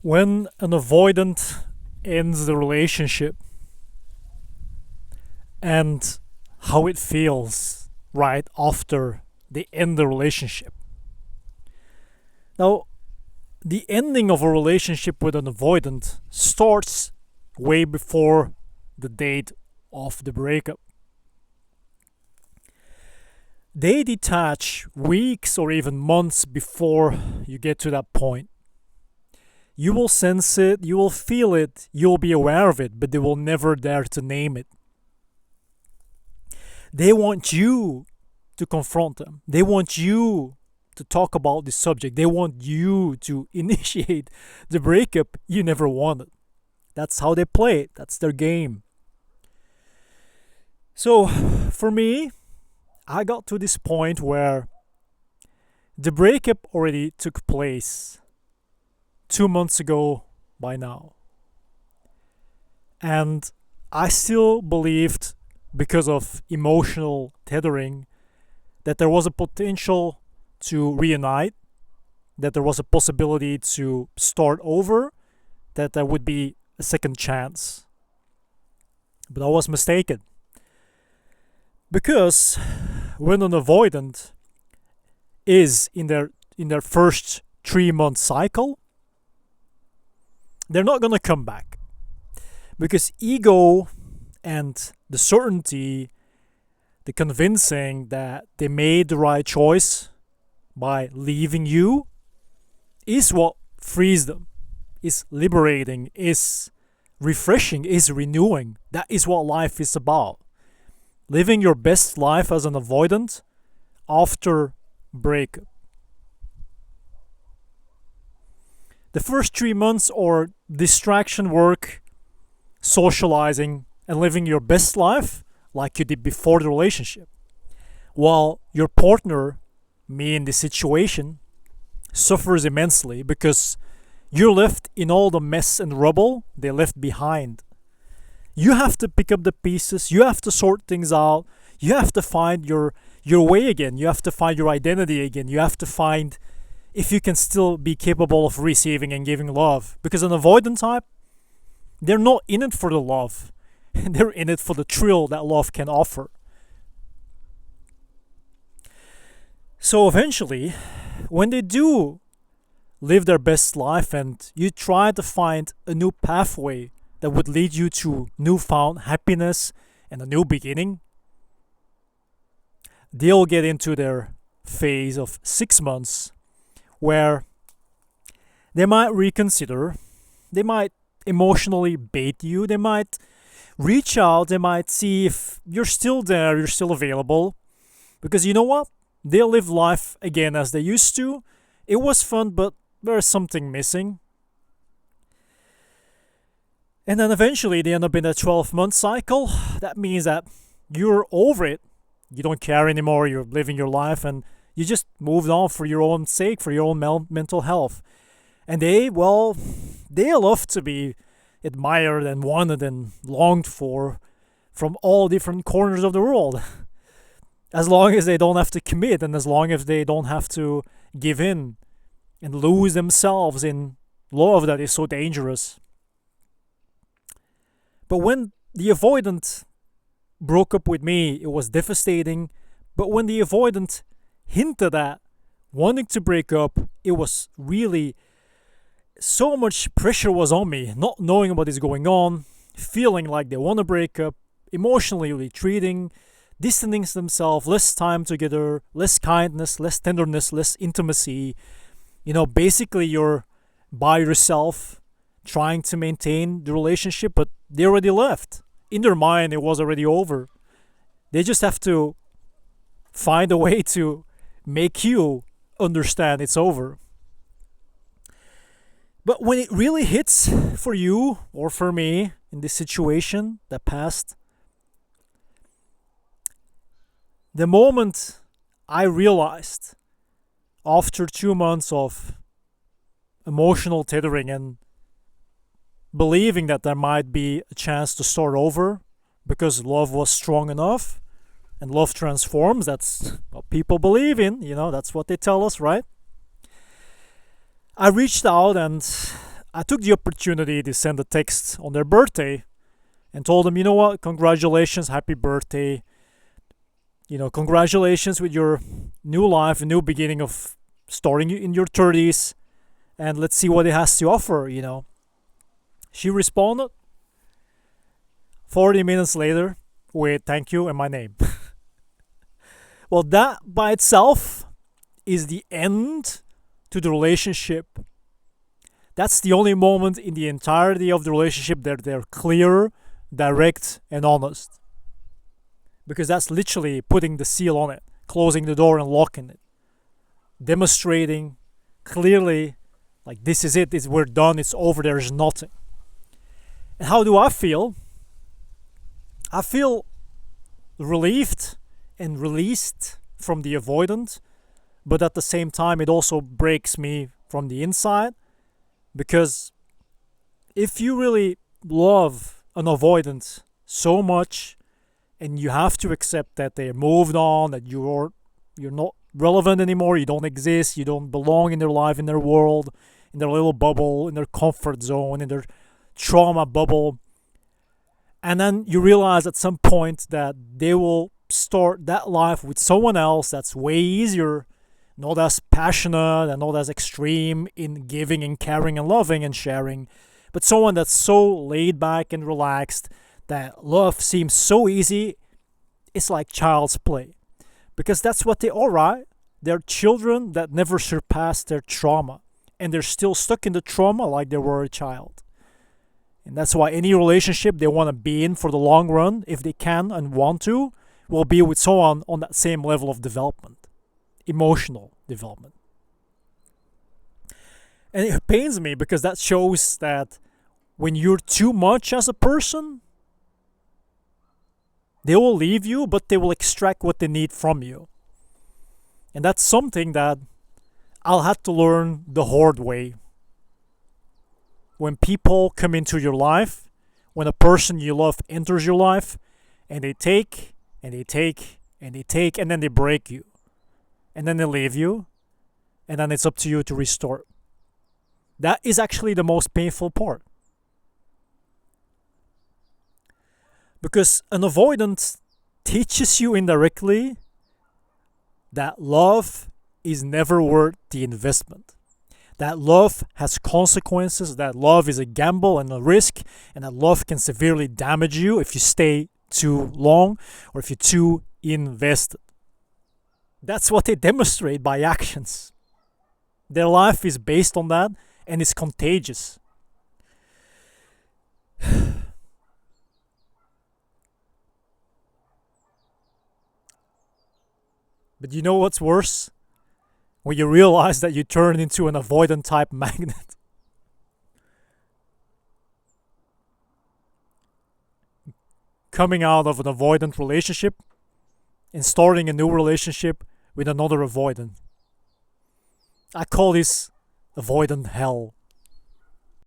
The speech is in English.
When an avoidant ends the relationship and how it feels right after they end the relationship. Now, the ending of a relationship with an avoidant starts way before the date of the breakup. They detach weeks or even months before you get to that point. You will sense it, you will feel it, you'll be aware of it, but they will never dare to name it. They want you to confront them. They want you to talk about the subject. They want you to initiate the breakup you never wanted. That's how they play it. That's their game. So, for me, I got to this point where the breakup already took place 2 months ago by now. And I still believed, because of emotional tethering, that there was a potential to reunite, that there was a possibility to start over, that there would be a second chance. But I was mistaken. Because when an avoidant is in their first 3-month cycle, they're not going to come back. Because ego and the certainty, the convincing that they made the right choice by leaving you, is what frees them, is liberating, is refreshing, is renewing. That is what life is about. Living your best life as an avoidant after breakup. The first 3 months are distraction work, socializing, and living your best life like you did before the relationship. While your partner, me in this situation, suffers immensely because you're left in all the mess and rubble they left behind. You have to pick up the pieces, you have to sort things out, you have to find your way again, you have to find your identity again, you have to find if you can still be capable of receiving and giving love. Because an avoidant type, they're not in it for the love, they're in it for the thrill that love can offer. So eventually, when they do live their best life and you try to find a new pathway that would lead you to newfound happiness and a new beginning, they'll get into their phase of 6 months where they might reconsider, they might emotionally bait you, they might reach out, they might see if you're still there, you're still available. Because you know what? They'll live life again as they used to. It was fun, but there's something missing. And then eventually they end up in a 12-month cycle. That means that you're over it. You don't care anymore. You're living your life and you just moved on for your own sake, for your own mental health. And they love to be admired and wanted and longed for from all different corners of the world. As long as they don't have to commit and as long as they don't have to give in and lose themselves in love that is so dangerous. But when the avoidant broke up with me, it was devastating. But when the avoidant hinted at wanting to break up, it was really so much pressure was on me, not knowing what is going on, feeling like they want to break up, emotionally retreating, distancing themselves, less time together, less kindness, less tenderness, less intimacy. Basically you're by yourself trying to maintain the relationship, but they already left. In their mind, it was already over. They just have to find a way to make you understand it's over. But when it really hits for you or for me in this situation that passed, the moment I realized after 2 months of emotional tethering and believing that there might be a chance to start over because love was strong enough and love transforms, that's what people believe in, that's what they tell us, right? I reached out and I took the opportunity to send a text on their birthday and told them, you know what, congratulations, happy birthday. Congratulations with your new life, a new beginning of starting in your 30s, and let's see what it has to offer. She responded 40 minutes later with thank you and my name. Well, that by itself is the end to the relationship. That's the only moment in the entirety of the relationship that they're clear, direct, and honest. Because that's literally putting the seal on it, closing the door and locking it. Demonstrating clearly, like, this is it, we're done, it's over, there's nothing. And how do I feel? I feel relieved and released from the avoidant, but at the same time, it also breaks me from the inside. Because if you really love an avoidant so much, and you have to accept that they moved on, that you're not relevant anymore, you don't exist, you don't belong in their life, in their world, in their little bubble, in their comfort zone, in their trauma bubble, and then you realize at some point that they will start that life with someone else that's way easier, not as passionate and not as extreme in giving and caring and loving and sharing, but someone that's so laid back and relaxed that love seems so easy, it's like child's play. Because that's what they are, right? They're children that never surpassed their trauma, and they're still stuck in the trauma like they were a child. And that's why any relationship they want to be in for the long run, if they can and want to, will be with someone on that same level of development. Emotional development. And it pains me because that shows that when you're too much as a person, they will leave you, but they will extract what they need from you. And that's something that I'll have to learn the hard way. When people come into your life, when a person you love enters your life, and they take, and they take, and they take, and then they break you. And then they leave you, and then it's up to you to restore. That is actually the most painful part. Because an avoidant teaches you indirectly that love is never worth the investment. That love has consequences, that love is a gamble and a risk, and that love can severely damage you if you stay too long or if you're too invested. That's what they demonstrate by actions. Their life is based on that, and it's contagious. But you know what's worse? When you realize that you turn into an avoidant type magnet. Coming out of an avoidant relationship and starting a new relationship with another avoidant. I call this avoidant hell.